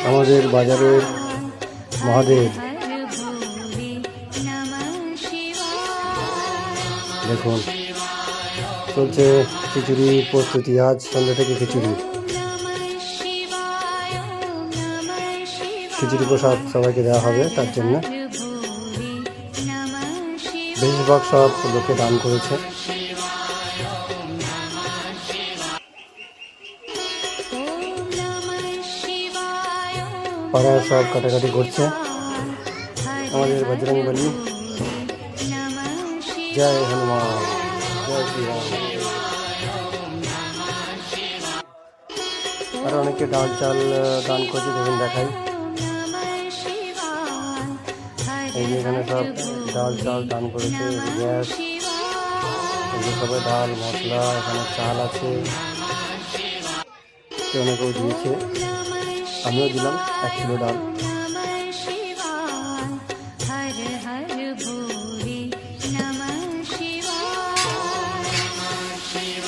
আমাদের বাজারের মহাদেব। দেখুন চলছে খিচুড়ি প্রস্তুতি, আজ সন্ধ্যা থেকে খিচুড়ি প্রসাদ সবাইকে দেওয়া হবে। তার জন্য বেশিরভাগ সব লোকে দান করেছে। পাড়া সব কাটাকাটি করছে। আমাদের বজরংবলী, জয় হনুমান, জয় শ্রীরাম। আর অনেকে ডাল চাল দান করছে, দেখুন দেখাই। এই যে এখানে সব ডাল চাল দান করেছে, গ্যাস, সবাই ডাল মশলা, এখানে চাল আছে, অনেকেও দিয়েছে, আমিও দিলাম 1 কিলো ডাল।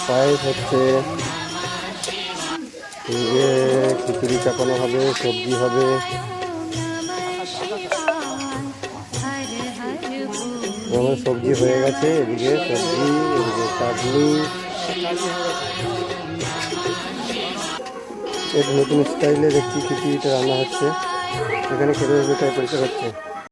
পায়েস হচ্ছে, এই যে খিচুড়ি চাপানো হবে, সবজি হবে। সবজি হয়ে গেছে, এদিকে সবজি, এদিকে চাটনি। এক নতুন স্টাইলে দেখছি খিচুড়িটা রান্না হচ্ছে। এখানে খেতে পরিষ্কার হচ্ছে।